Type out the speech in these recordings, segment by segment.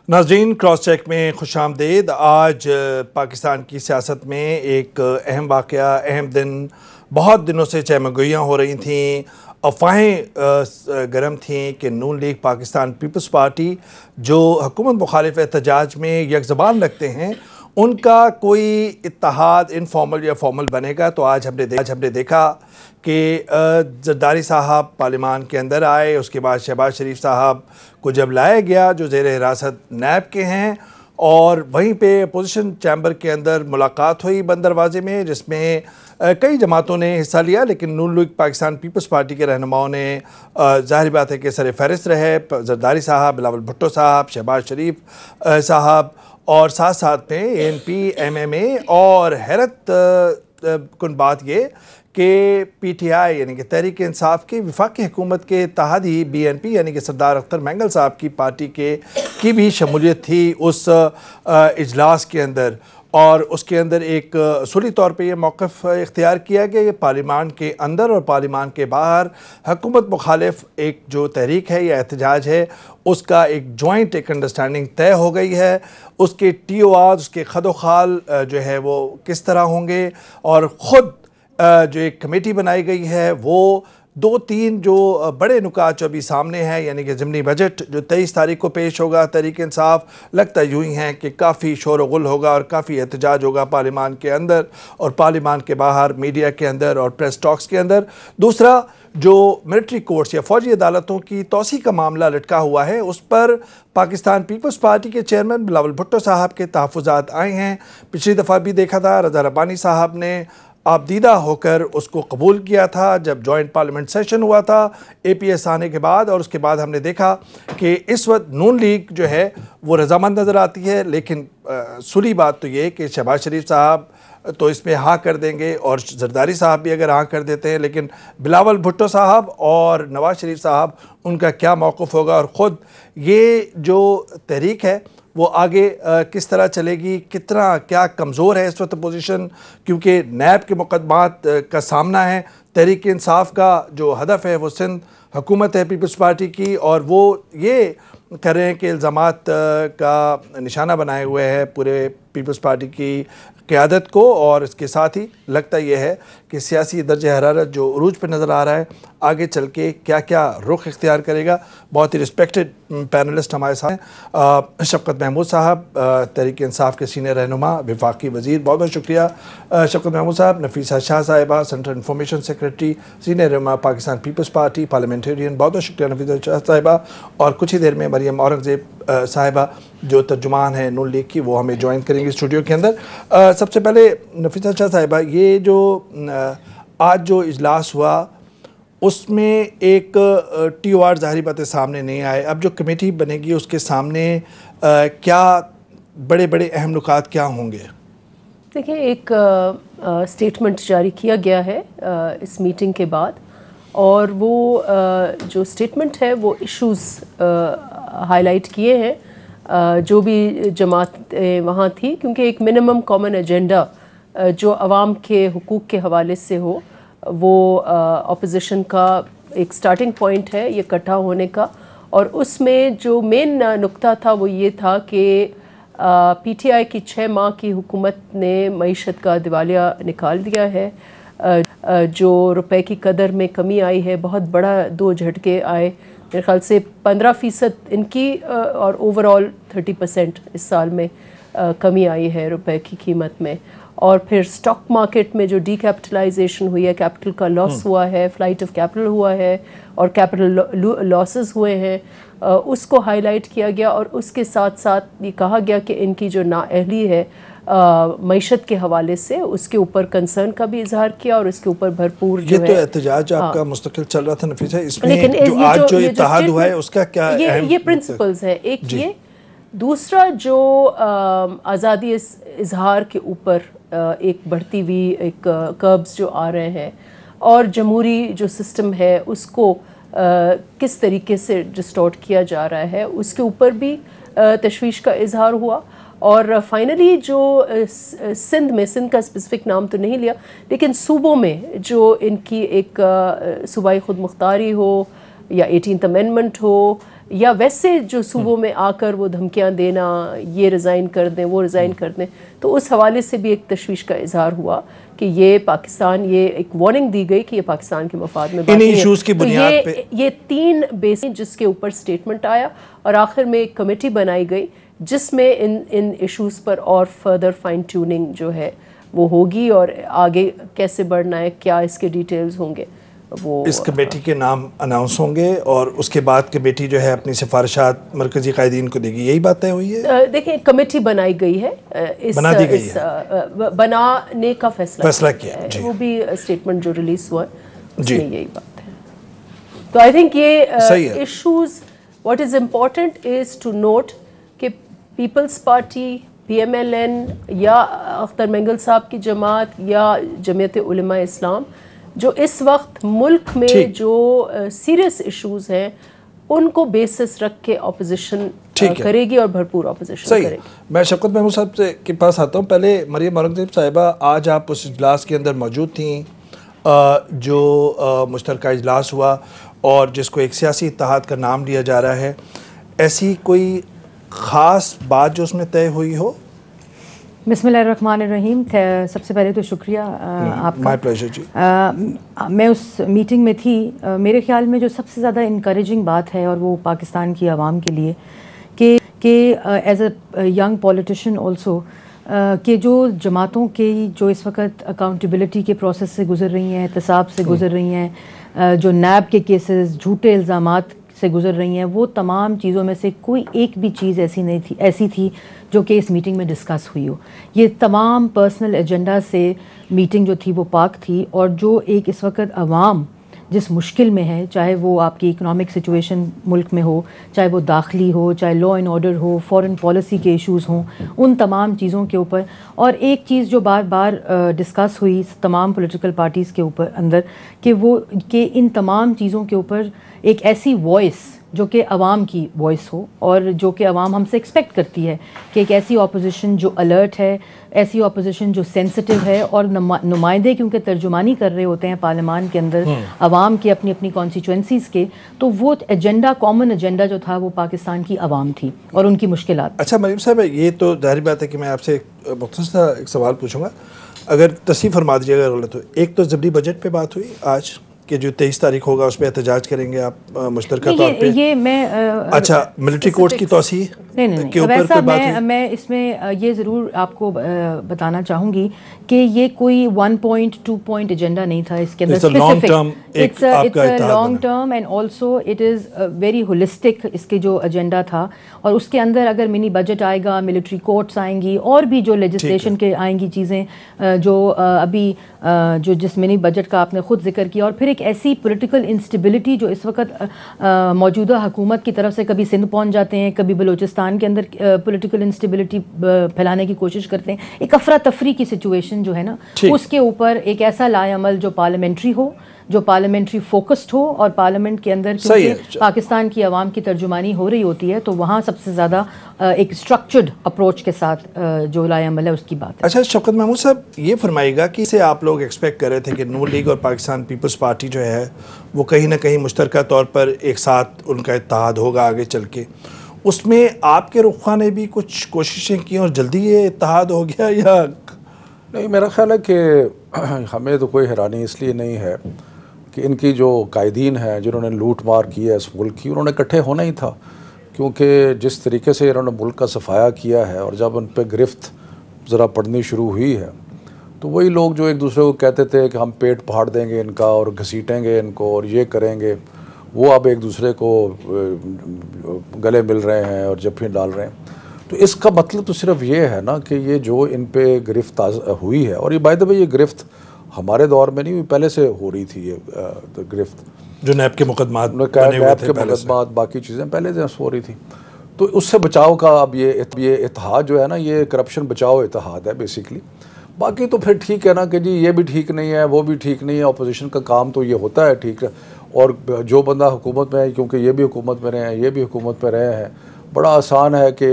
ناظرین، cross check میں خوش آمدید۔ آج پاکستان کی سیاست میں ایک اہم واقعہ، اہم دن، بہت دنوں سے چہمگوئیاں ہو رہی تھیں، افواہیں گرم تھیں کہ نون لیگ پاکستان پیپلز پارٹی جو حکومت مخالف احتجاج میں یک زبان رکھتے ہیں، ان کا کوئی اتحاد انفارمل یا فارمل بنے گا۔ تو آج ہم نے دیکھا کہ زرداری صاحب پارلیمان کے اندر آئے، اس کے بعد شہباز شریف صاحب کو جب لایا گیا جو زیر حراست نیب کے ہیں، اور وہیں پہ اپوزیشن چیمبر کے اندر ملاقات ہوئی بند دروازے میں، جس میں کئی جماعتوں نے حصہ لیا، لیکن نون لیگ پاکستان پیپلز پارٹی کے رہنماؤں نے ظاہر بات ہے کہ سر فہرست رہے، زرداری صاحب، بلاول بھٹو صاحب، شہباز شریف صاحب، اور ساتھ ساتھ میں ANP MMA، اور حیرت کن بات یہ کہ PTI یعنی کہ تحریک انصاف کی وفاقی حکومت کے اتحادی BNP یعنی کہ سردار اختر مینگل صاحب کی پارٹی کی بھی شمولیت تھی اس اجلاس کے اندر، اور اس کے اندر ایک اصولی طور پہ یہ موقف اختیار کیا گیا کہ پارلیمان کے اندر اور پارلیمان کے باہر حکومت مخالف ایک جو تحریک ہے یا احتجاج ہے، اس کا ایک جوائنٹ ایک انڈرسٹینڈنگ طے ہو گئی ہے۔ اس کے TOR، اس کے خد و خال جو ہے وہ کس طرح ہوں گے، اور خود جو ایک کمیٹی بنائی گئی ہے وہ دو تین جو بڑے نکات جو ابھی سامنے ہیں، یعنی کہ ضمنی بجٹ جو 23 تاریخ کو پیش ہوگا، تحریک انصاف لگتا یوں ہی ہے کہ کافی شور و غل ہوگا اور کافی احتجاج ہوگا پارلیمان کے اندر اور پارلیمان کے باہر، میڈیا کے اندر اور پریس ٹاکس کے اندر۔ دوسرا جو ملٹری کورٹس یا فوجی عدالتوں کی توسیع کا معاملہ لٹکا ہوا ہے، اس پر پاکستان پیپلز پارٹی کے چیئرمین بلاول بھٹو صاحب کے تحفظات آئے ہیں۔ پچھلی دفعہ بھی دیکھا تھا، رضا ربانی صاحب نے آبدیدہ ہو کر اس کو قبول کیا تھا جب جوائنٹ پارلیمنٹ سیشن ہوا تھا APS آنے کے بعد، اور اس کے بعد ہم نے دیکھا کہ اس وقت نون لیگ جو ہے وہ رضامند نظر آتی ہے، لیکن سلی بات تو یہ کہ شہباز شریف صاحب تو اس میں ہاں کر دیں گے، اور زرداری صاحب بھی اگر ہاں کر دیتے ہیں، لیکن بلاول بھٹو صاحب اور نواز شریف صاحب ان کا کیا موقف ہوگا، اور خود یہ جو تحریک ہے وہ آگے کس طرح چلے گی، کتنا کیا کمزور ہے اس وقت اپوزیشن، کیونکہ نیب کے مقدمات کا سامنا ہے۔ تحریک انصاف کا جو ہدف ہے وہ سندھ حکومت ہے پیپلز پارٹی کی، اور وہ یہ کر رہے ہیں کہ الزامات کا نشانہ بنائے ہوئے ہے پورے پیپلز پارٹی کی قیادت کو، اور اس کے ساتھ ہی لگتا یہ ہے کہ سیاسی درجہ حرارت جو عروج پہ نظر آ رہا ہے، آگے چل کے کیا کیا رخ اختیار کرے گا۔ بہت ہی رسپیکٹڈ پینلسٹ ہمارے ساتھ ہیں، شفقت محمود صاحب، تحریک انصاف کے سینئر رہنما، وفاقی وزیر، بہت بہت شکریہ شفقت محمود صاحب۔ نفیسہ شاہ صاحبہ، سینٹرل انفارمیشن سیکریٹری، سینئر رہنما پاکستان پیپلز پارٹی، پارلیمنٹرین، بہت بہت شکریہ نفیسہ شاہ صاحبہ، اور کچھ ہی دیر میں مریم اورنگزیب صاحبہ جو ترجمان ہیں نون لیگ کی، وہ ہمیں جوائن کریں گے اسٹوڈیو کے اندر۔ سب سے پہلے نفیسہ شاہ صاحبہ، یہ جو آج جو اجلاس ہوا اس میں ایک TOR ظاہری باتیں سامنے نہیں آئے، اب جو کمیٹی بنے گی اس کے سامنے کیا بڑے بڑے اہم نکات کیا ہوں گے؟ دیکھیں، ایک سٹیٹمنٹ جاری کیا گیا ہے اس میٹنگ کے بعد، اور وہ جو سٹیٹمنٹ ہے وہ ایشوز ہائی لائٹ کیے ہیں جو بھی جماعت وہاں تھی، کیونکہ ایک منیمم کامن ایجنڈا جو عوام کے حقوق کے حوالے سے ہو، وہ اپوزیشن کا ایک سٹارٹنگ پوائنٹ ہے یہ اکٹھا ہونے کا۔ اور اس میں جو مین نقطہ تھا وہ یہ تھا کہ PTI کی 6 ماہ کی حکومت نے معیشت کا دیوالیہ نکال دیا ہے، جو روپے کی قدر میں کمی آئی ہے، بہت بڑا 2 جھٹکے آئے، میرے خیال سے 15% ان کی، اور اوورال 30% اس سال میں کمی آئی ہے روپے کی قیمت میں۔ اور پھر سٹاک مارکیٹ میں جو ڈی کیپٹلائزیشن ہوئی ہے، کیپٹل کا لاس ہوا ہے، فلائٹ آف کیپٹل ہوا ہے، اور کیپٹل لاسز ہوئے ہیں، اس کو ہائی لائٹ کیا گیا، اور اس کے ساتھ ساتھ یہ کہا گیا کہ ان کی جو نااہلی ہے معیشت کے حوالے سے، اس کے اوپر کنسرن کا بھی اظہار کیا، اور اس کے اوپر بھرپور جو ہے یہ تو احتجاج آپ کا مستقل چل رہا تھا نفیسہ، اس میں جو آج جو اتحاد ہوا ہے اس کا کیا یہ پرنسپلز ہیں، ایک یہ، دوسرا جو آزادی اظہار کے اوپر ایک بڑھتی ہوئی ایک کربز جو آ رہے ہیں، اور جمہوری جو سسٹم ہے اس کو کس طریقے سے ڈسٹورٹ کیا جا رہا ہے، اس کے اوپر بھی تشویش کا اظہار ہوا۔ اور فائنلی جو سندھ میں، سندھ کا اسپیسیفک نام تو نہیں لیا، لیکن صوبوں میں جو ان کی ایک صوبائی خود مختاری ہو، یا 18th امینڈمنٹ ہو، یا ویسے جو صوبوں میں آ کر وہ دھمکیاں دینا، یہ ریزائن کر دیں وہ ریزائن کر دیں، تو اس حوالے سے بھی ایک تشویش کا اظہار ہوا کہ یہ پاکستان، یہ ایک وارننگ دی گئی کہ یہ پاکستان کے مفاد میں بات نہیں ہے۔ کی بنیاد پہ یہ 3 بیسیں جس کے اوپر سٹیٹمنٹ آیا، اور آخر میں ایک کمیٹی بنائی گئی جس میں ان ایشوز پر اور فردر فائن ٹیوننگ جو ہے وہ ہوگی، اور آگے کیسے بڑھنا ہے، کیا اس کے ڈیٹیلز ہوں گے، وہ اس کمیٹی کے نام اناؤنس ہوں گے، اور اس کے بعد کمیٹی جو ہے اپنی سفارشات مرکزی قائدین کو دے گی، یہی بات طے ہوئی ہے؟ دیکھیں کمیٹی بنائی گئی ہے، بنا دی گئی ہے، بنانے کا فیصلہ کیا ہے، جی، وہ بھی اسٹیٹمنٹ جو ریلیز ہوا ہے اس جی، میں یہی بات ہے۔ تو آئی تھنک یہ صحیح ہے۔ Issues, what is important is to note کہ Peoples Party, P M L N یا اختر مینگل صاحب کی جماعت یا جمعیت علماء اسلام، جو اس وقت ملک میں جو سیریس ایشوز ہیں ان کو بیسس رکھ کے اپوزیشن کرے گی، اور بھرپور اپوزیشن کرے گی۔ میں شفقت محمود صاحب کے پاس آتا ہوں۔ پہلے مریم اورنگزیب صاحبہ، آج آپ اس اجلاس کے اندر موجود تھیں جو مشترکہ اجلاس ہوا اور جس کو ایک سیاسی اتحاد کا نام لیا جا رہا ہے، ایسی کوئی خاص بات جو اس میں طے ہوئی ہو؟ بسم اللہ الرحمن الرحیم۔ سب سے پہلے تو شکریہ آپ کا۔ مائی پلیزر جی۔ میں اس میٹنگ میں تھی۔ میرے خیال میں جو سب سے زیادہ انکریجنگ بات ہے، اور وہ پاکستان کی عوام کے لیے، کہ as a young politician also, کہ جو جماعتوں کی جو اس وقت اکاؤنٹیبلٹی کے پروسیس سے گزر رہی ہیں، احتساب سے گزر رہی ہیں، جو نیب کے کیسز، جھوٹے الزامات سے گزر رہی ہیں، وہ تمام چیزوں میں سے کوئی ایک بھی چیز ایسی تھی جو کہ اس میٹنگ میں ڈسکس ہوئی ہو۔ یہ تمام پرسنل ایجنڈا سے میٹنگ جو تھی وہ پاک تھی، اور جو ایک اس وقت عوام جس مشکل میں ہے، چاہے وہ آپ کی اکنامک سچویشن ملک میں ہو، چاہے وہ داخلی ہو، چاہے law and order who, foreign policy کے ایشوز ہوں، ان تمام چیزوں کے اوپر۔ اور ایک چیز جو بار بار ڈسکس ہوئی تمام پولیٹیکل پارٹیز کے اوپر اندر، کہ ان تمام چیزوں کے اوپر ایک ایسی وائس جو کہ عوام کی وائس ہو، اور جو کہ عوام ہم سے ایکسپیکٹ کرتی ہے کہ ایک ایسی اپوزیشن جو الرٹ ہے، ایسی اپوزیشن جو سینسٹیو ہے، اور نمائندے کیونکہ ترجمانی کر رہے ہوتے ہیں پارلیمان کے اندر عوام کے، اپنی اپنی کانسٹیچوئنسیز کے، تو وہ ایجنڈا، کامن ایجنڈا جو تھا وہ پاکستان کی عوام تھی اور ان کی مشکلات۔ اچھا مریم صاحب، یہ تو ظاہری بات ہے کہ میں آپ سے مختصر ایک سوال پوچھوں گا، اگر تصحیح فرما دیجیے اگر غلط ہو۔ ایک تو ضمنی بجٹ پہ بات ہوئی آج کہ جو 23 تاریخ ہوگا اس پہ احتجاج کریں گے آپ مشترکہ طور پہ۔ یہ میں اچھا، ملٹری کورٹ کی توسیع کے اوپر کوئی بات ہوئی؟ میں اس میں یہ ضرور آپ کو بتانا چاہوں گی کہ یہ کوئی 1 پوائنٹ 2 پوائنٹ ایجنڈا نہیں تھا اس کے اندر specific. It's long term and also it is very holistic اس کے جو ایجنڈا تھا، اور اس کے اندر اگر منی بجٹ آئے گا، ملٹری کورٹس آئیں گی، اور بھی جو لیجسلیشن کے آئیں گی چیزیں، جو ابھی جو جس منی بجٹ کا آپ نے خود ذکر کیا، اور پھر ایک ایسی پولیٹیکل انسٹیبلٹی جو اس وقت موجودہ حکومت کی طرف سے کبھی سندھ پہنچ جاتے ہیں، کبھی بلوچستان کے اندر پولیٹیکل انسٹیبلٹی پھیلانے کی کوشش کرتے ہیں، ایک افراتفری کی سچویشن جو ہے نا، اس کے اوپر ایک ایسا لائے عمل جو پارلیمنٹری ہو، جو پارلیمنٹری فوکسڈ ہو، اور پارلیمنٹ کے اندر کیونکہ پاکستان کی عوام کی ترجمانی ہو رہی ہوتی ہے، تو وہاں سب سے زیادہ ایک اسٹرکچرڈ اپروچ کے ساتھ جو لائے عمل ہے اس کی بات ہے۔ اچھا شفقت محمود صاحب، یہ فرمائیے گا کہ اسے آپ لوگ ایکسپیکٹ کر رہے تھے کہ نون لیگ اور پاکستان پیپلز پارٹی جو ہے وہ کہیں نہ کہیں مشترکہ طور پر ایک ساتھ ان کا اتحاد ہوگا آگے چل کے، اس میں آپ کے رخا نے بھی کچھ کوششیں کی اور جلدی یہ اتحاد ہو گیا یا نہیں؟ میرا خیال ہے کہ ہمیں تو کوئی حیرانی اس لیے نہیں ہے کہ ان کی جو قائدین ہیں جنہوں نے لوٹ مار کی ہے اس ملک کی، انہوں نے اکٹھے ہونا ہی تھا، کیونکہ جس طریقے سے انہوں نے ملک کا صفایا کیا ہے، اور جب ان پہ گرفت ذرا پڑنی شروع ہوئی ہے، تو وہی لوگ جو ایک دوسرے کو کہتے تھے کہ ہم پیٹ پھاڑ دیں گے ان کا اور گھسیٹیں گے ان کو اور یہ کریں گے، وہ اب ایک دوسرے کو گلے مل رہے ہیں اور جبھیں ڈال رہے ہیں۔ تو اس کا مطلب تو صرف یہ ہے نا کہ یہ جو ان پہ گرفت ہوئی ہے، اور یہ بائی دا وے یہ گرفت ہمارے دور میں نہیں ہوئی، پہلے سے ہو رہی تھی یہ گرفت، جو نیب کے مقدمات نیب کے مقدمات باقی چیزیں پہلے سے ہو رہی تھی۔ تو اس سے بچاؤ کا اب یہ اتحاد جو ہے نا، یہ کرپشن بچاؤ اتحاد ہے بیسیکلی۔ باقی تو پھر ٹھیک ہے نا کہ جی یہ بھی ٹھیک نہیں ہے، وہ بھی ٹھیک نہیں ہے، اپوزیشن کا کام تو یہ ہوتا ہے ٹھیک ہے، اور جو بندہ حکومت میں ہے، کیونکہ یہ بھی حکومت میں رہے ہیں، یہ بھی حکومت میں رہے ہیں، بڑا آسان ہے کہ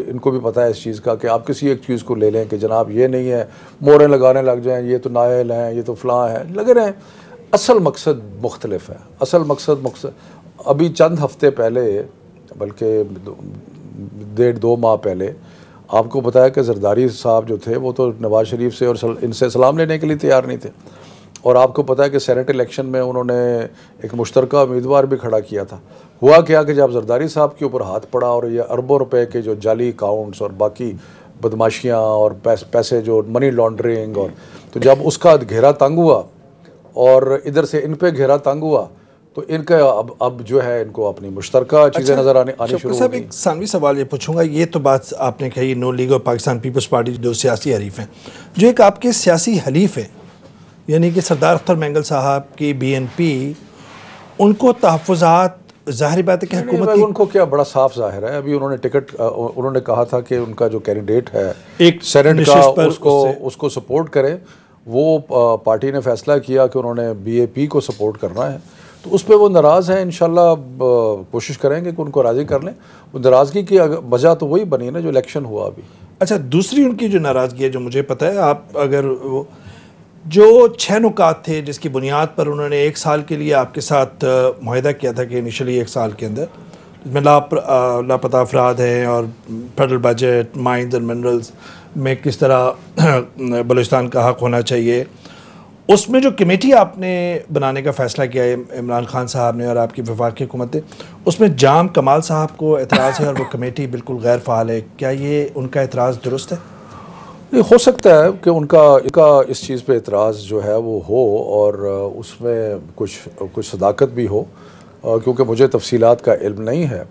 ان کو بھی پتہ ہے اس چیز کا کہ آپ کسی ایک چیز کو لے لیں کہ جناب یہ نہیں ہے، موریں لگانے لگ جائیں، یہ تو نائل ہیں، یہ تو فلاں ہیں، لگے رہیں۔ اصل مقصد مختلف ہے، اصل مقصد ابھی چند ہفتے پہلے بلکہ 1.5-2 ماہ پہلے آپ کو بتایا کہ زرداری صاحب جو تھے وہ تو نواز شریف سے اور ان سے سلام لینے کے لیے تیار نہیں تھے، اور آپ کو پتہ ہے کہ سینٹ الیکشن میں انہوں نے ایک مشترکہ امیدوار بھی کھڑا کیا تھا۔ ہوا کیا کہ جب زرداری صاحب کے اوپر ہاتھ پڑا اور یہ اربوں روپے کے جو جعلی اکاؤنٹس اور باقی بدماشیاں اور پیسے جو منی لانڈرنگ، اور تو جب اس کا گھیرا تنگ ہوا اور ادھر سے ان پہ گھیرا تنگ ہوا تو ان کا اب جو ہے ان کو اپنی مشترکہ چیزیں نظر آنی شروع ہو گئی۔ ایک ثانوی سوال یہ پوچھوں گا، یہ تو بات آپ نے کہی نون لیگ اور پاکستان پیپلز پارٹی جو سیاسی حریف ہیں، جو ایک آپ کے سیاسی حلیف ہیں یعنی کہ سردار اختر مینگل صاحب کی BNP، ان کو تحفظات ظاہری بات ہے کہ حکومت کی ان کو کیا بڑا صاف ظاہر ہے، ابھی انہوں نے ٹکٹ انہوں نے کہا تھا کہ ان کا جو کینڈیڈیٹ ہے ایک سینٹ کا اس کو سپورٹ کرے، وہ پارٹی نے فیصلہ کیا کہ انہوں نے BAP کو سپورٹ کرنا ہے، تو اس پہ وہ ناراض ہیں۔ انشاءاللہ کوشش کریں گے کہ ان کو راضی کر لیں۔ وہ ناراضگی کی وجہ تو وہی بنی نا جو الیکشن ہوا ابھی۔ اچھا، دوسری ان کی جو ناراضگی ہے جو مجھے پتہ ہے، آپ اگر جو 6 نکات تھے جس کی بنیاد پر انہوں نے 1 سال کے لیے آپ کے ساتھ معاہدہ کیا تھا کہ انیشلی 1 سال کے اندر اس میں لاپتہ افراد ہیں اور federal budget, mines and minerals میں کس طرح بلوچستان کا حق ہونا چاہیے، اس میں جو کمیٹی آپ نے بنانے کا فیصلہ کیا ہے عمران خان صاحب نے اور آپ کی وفاقی حکومت نے، اس میں جام کمال صاحب کو اعتراض ہے اور وہ کمیٹی بالکل غیر فعال ہے، کیا یہ ان کا اعتراض درست ہے؟ نہیں، ہو سکتا ہے کہ ان کا اس چیز پہ اعتراض جو ہے وہ ہو اور اس میں کچھ صداقت بھی ہو، کیونکہ مجھے تفصیلات کا علم نہیں ہے،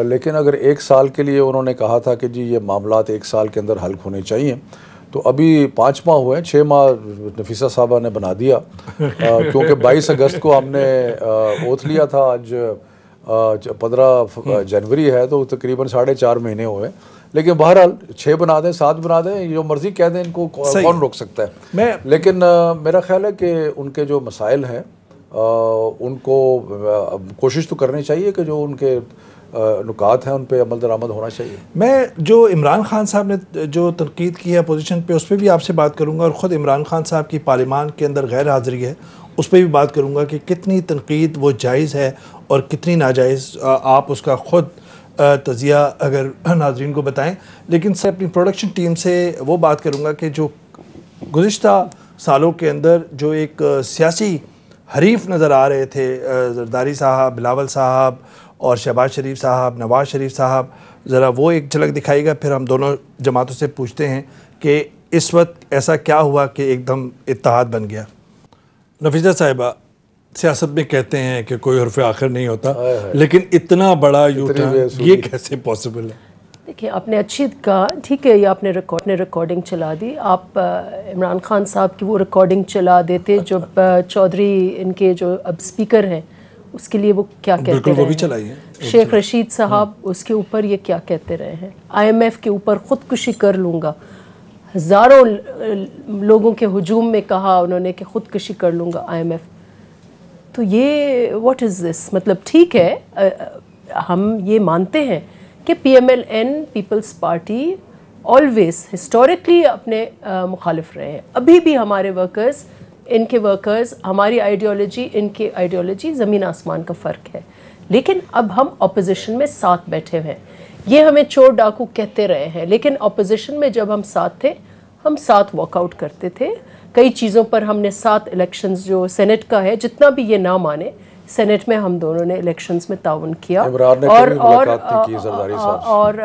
لیکن اگر 1 سال کے لیے انہوں نے کہا تھا کہ جی یہ معاملات 1 سال کے اندر حل ہونے چاہیے، تو ابھی 5 ماہ ہوئے ہیں، 6 ماہ نفیسہ صاحبہ نے بنا دیا، کیونکہ 22 اگست کو ہم نے اوتھ لیا تھا، آج 15 جنوری ہے، تو تقریباً 4.5 مہینے ہوئے، لیکن بہرحال 6 بنا دیں 7 بنا دیں، جو مرضی کہہ دیں، ان کو کون روک سکتا ہے۔ لیکن میرا خیال ہے کہ ان کے جو مسائل ہیں ان کو کوشش تو کرنی چاہیے کہ جو ان کے نکات ہیں ان پہ عمل درآمد ہونا چاہیے۔ میں جو عمران خان صاحب نے جو تنقید کی ہے اپوزیشن پہ، اس پہ بھی آپ سے بات کروں گا، اور خود عمران خان صاحب کی پارلیمان کے اندر غیر حاضری ہے اس پہ بھی بات کروں گا کہ کتنی تنقید وہ جائز ہے اور کتنی ناجائز، آپ اس کا خود تجزیہ اگر ناظرین کو بتائیں۔ لیکن سے اپنی پروڈکشن ٹیم سے وہ بات کروں گا کہ جو گزشتہ سالوں کے اندر جو ایک سیاسی حریف نظر آ رہے تھے، زرداری صاحب، بلاول صاحب اور شہباز شریف صاحب، نواز شریف صاحب، ذرا وہ ایک جھلک دکھائے گا، پھر ہم دونوں جماعتوں سے پوچھتے ہیں کہ اس وقت ایسا کیا ہوا کہ ایک دم اتحاد بن گیا۔ نفیسہ صاحبہ، سیاست میں کہتے ہیں کہ کوئی حرف آخر نہیں ہوتا، لیکن اتنا بڑا یہ کیسے پاسبل ہے؟ دیکھیں، آپ نے اچھی کہا، ٹھیک ہے، یہ آپ نے ریکارڈنگ چلا دی، آپ عمران خان صاحب کی وہ ریکارڈنگ چلا دیتے جب چودھری ان کے جو اب اسپیکر ہیں اس کے لیے وہ کیا کہتے رہے ہیں، شیخ رشید صاحب اس کے اوپر یہ کیا کہتے رہے ہیں، IMF کے اوپر خودکشی کر لوں گا، ہزاروں لوگوں کے ہجوم میں کہا انہوں نے کہ خودکشی کر لوں گا IMF۔ تو یہ واٹ از دس؟ مطلب ٹھیک ہے، ہم یہ مانتے ہیں کہ PMLN Peoples Party always historically اپنے مخالف رہے ہیں، ابھی بھی ہمارے ورکرز، ان کے ورکرز، ہماری آئیڈیالوجی ان کی آئیڈیالوجی زمین آسمان کا فرق ہے، لیکن اب ہم اپوزیشن میں ساتھ بیٹھے ہوئے ہیں، یہ ہمیں چور ڈاکو کہتے رہے ہیں، لیکن اپوزیشن میں جب ہم ساتھ تھے ہم ساتھ واک آؤٹ کرتے تھے، کئی چیزوں پر ہم نے ساتھ الیکشنز جو سینٹ کا ہے، جتنا بھی یہ نہ مانے، سینٹ میں ہم دونوں نے الیکشنز میں تعاون کیا،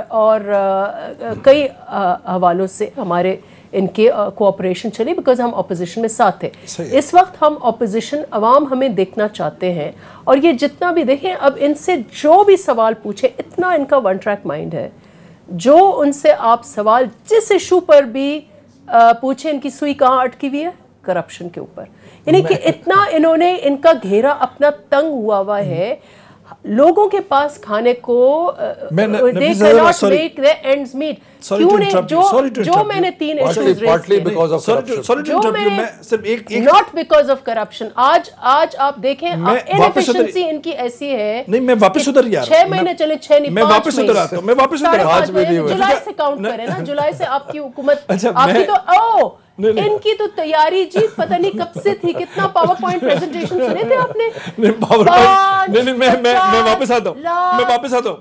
اور کئی حوالوں سے ہمارے ان کے کوآپریشن چلی، بیکاز ہم اپوزیشن میں ساتھ تھے۔ اس وقت ہم اپوزیشن، عوام ہمیں دیکھنا چاہتے ہیں، اور یہ جتنا بھی دیکھیں، اب ان سے جو بھی سوال پوچھیں، اتنا ان کا ون ٹریک مائنڈ ہے، جو ان سے آپ سوال جس ایشو پر بھی پوچھیں، ان کی سوئی کہاں اٹکی ہوئی ہے؟ کرپشن کے اوپر، یعنی کہ اتنا انہوں نے ان کا گھیرا اپنا تنگ ہوا ہے، لوگوں کے پاس کھانے کو they cannot make their ends meet۔ کیوں نہیں؟ جو میں نے 3 ایشوز ریز کیے، not because of corruption۔ آج آپ دیکھیں، inefficiency ان کی ایسی ہے، نہیں، میں واپس ادھر ہی آ رہا ہوں، 6 مہینے چلے، 6 نہیں، 5 میں واپس ادھر آتا ہوں، جولائی سے کاؤنٹ کریں نا، جولائی سے آپ کی حکومت، آپ کی تو ان کی تو تیاری جی پتہ نہیں کب سے تھی. کتنا پاور پوائنٹ پریزنٹیشن سنے تھے آپ نے؟ میں واپس آتا ہوں.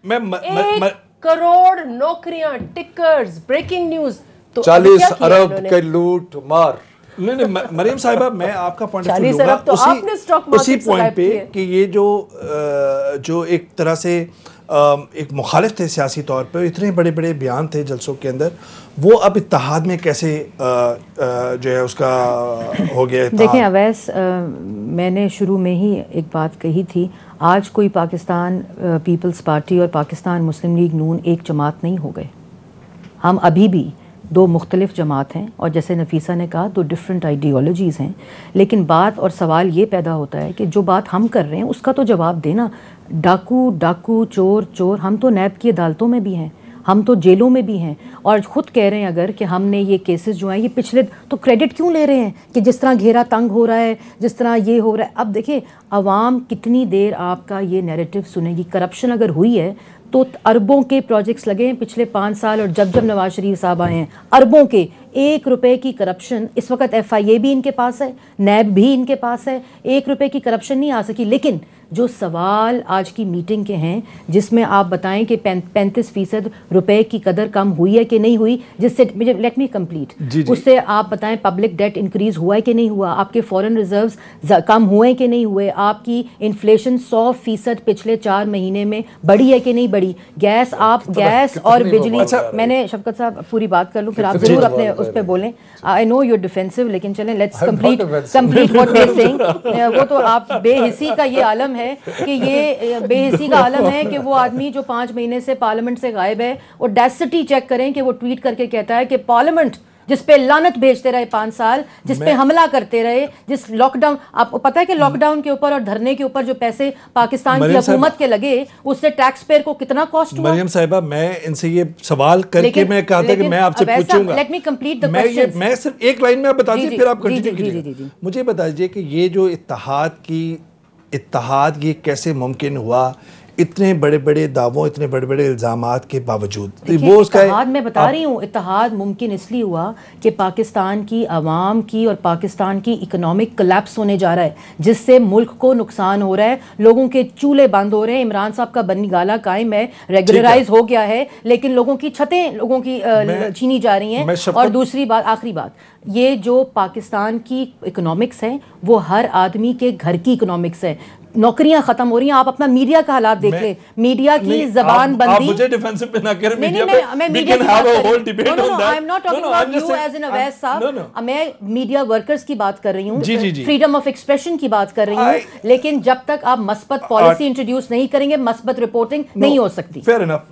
میں 1 کروڑ نوکریاں, ٹکرز, بریکنگ نیوز. 40 ارب کے لوٹ مار. نہیں مریم صاحبہ, میں آپ کا پوائنٹ 40 ارب تو آپ نے اسٹاک اسی مارکیٹ پوائنٹ پہ کہ یہ جو ایک طرح سے ایک مخالف تھے سیاسی طور پہ, اتنے بڑے بڑے بیان تھے جلسوں کے اندر, وہ اب اتحاد میں کیسے جو ہے اس کا ہو گیا اتحاد؟ دیکھیں اویس, میں نے شروع میں ہی ایک بات کہی تھی, آج کوئی پاکستان پیپلز پارٹی اور پاکستان مسلم لیگ نون ایک جماعت نہیں ہو گئے. ہم ابھی بھی 2 مختلف جماعت ہیں, اور جیسے نفیسہ نے کہا 2 ڈفرینٹ آئیڈیالوجیز ہیں. لیکن بات اور سوال یہ پیدا ہوتا ہے کہ جو بات ہم کر رہے ہیں اس کا تو جواب دینا. ڈاکو چور, ہم تو نیب کی عدالتوں میں بھی ہیں, ہم تو جیلوں میں بھی ہیں, اور خود کہہ رہے ہیں اگر کہ ہم نے یہ کیسز جو ہیں یہ پچھلے, تو کریڈٹ کیوں لے رہے ہیں کہ جس طرح گھیرا تنگ ہو رہا ہے, جس طرح یہ ہو رہا ہے. اب دیکھیں عوام کتنی دیر آپ کا یہ نیریٹو سنے گی. کرپشن اگر ہوئی ہے تو اربوں کے پروجیکٹس لگے ہیں پچھلے 5 سال, اور جب نواز شریف صاحب آئے ہیں اربوں کے, 1 روپے کی کرپشن اس وقت FIA بھی ان کے پاس ہے, نیب بھی ان کے پاس ہے, 1 روپے کی کرپشن نہیں آ سکی. لیکن جو سوال آج کی میٹنگ کے ہیں جس میں آپ بتائیں کہ 35% روپے کی قدر کم ہوئی ہے کہ نہیں ہوئی, جس سے لیٹ می کمپلیٹ, اس سے آپ بتائیں پبلک ڈیٹ انکریز ہوا ہے کہ نہیں ہوا, آپ کے فورن ریزروز کم ہوئے کہ نہیں ہوئے, آپ کی انفلیشن 100% پچھلے 4 مہینے میں بڑھی ہے کہ نہیں بڑھی, گیس اور بجلی. میں نے شفقت صاحب پوری بات کر لوں پھر آپ ضرور اپنے اس پہ بولیں. آئی نو یو ڈیفینسو, لیکن چلیں let's complete what we are seeing. وہ تو آپ بے حسی کا یہ عالم ہے کہ یہ بے حسی کا عالم ہے کہ وہ آدمی جو 5 مہینے سے پارلیمنٹ سے غائب ہے, اور ڈیسٹی چیک کریں کہ وہ ٹویٹ کر کے کہتا ہے کہ پارلیمنٹ جس پہ لعنت بھیجتے رہے 5 سال, جس پہ حملہ کرتے رہے, جس لاک ڈاؤن, آپ کو پتا ہے کہ لاک ڈاؤن کے اوپر اور دھرنے کے اوپر جو پیسے پاکستان کی حکومت کے لگے اس سے ٹیکس پیئر کو کتنا کاسٹ ہوا. مریم صاحبہ, میں ان سے یہ سوال کر کے میں کہا تھا کہ میں آپ سے پوچھوں گا, let me complete the question. میں صرف ایک لائن میں بتا دیجیے پھر آپ کنٹینیو کیجیے. مجھے بتا دیجیے کہ یہ جو اتحاد یہ کیسے ممکن ہوا اتنے بڑے بڑے دعووں, اتنے بڑے بڑے الزامات کے باوجود؟ وہ اس کا اتحاد میں بتا رہی ہوں, اتحاد ممکن اس لیے ہوا کہ پاکستان کی عوام کی اور پاکستان کی اکنامک کلیپس ہونے جا رہا ہے, جس سے ملک کو نقصان ہو رہا ہے, لوگوں کے چولہے بند ہو رہے ہیں. عمران صاحب کا بنی گالا قائم ہے, ریگولرائز ہو گیا ہے, لیکن لوگوں کی چھتیں لوگوں کی چھینی جا رہی ہیں. اور دوسری بات, آخری بات, یہ جو پاکستان کی اکنامکس ہیں وہ ہر آدمی کے گھر کی اکنامکس ہے. نوکریاں ختم ہو رہی ہیں. آپ اپنا میڈیا کا حالات دیکھ لیں, میڈیا کی زبان بندی. آپ مجھے ڈیفینسو پہ نہ کریں, میں میڈیا کی بات کر رہی ہوں. I am not talking about you as an Awais صاحب, میں میڈیا ورکرز کی بات کر رہی ہوں, فریڈم آف ایکسپریشن کی بات کر رہی ہوں. لیکن جب تک آپ مثبت پالیسی انٹروڈیوس نہیں کریں گے, مثبت رپورٹنگ نہیں ہو سکتی. فیئر انف,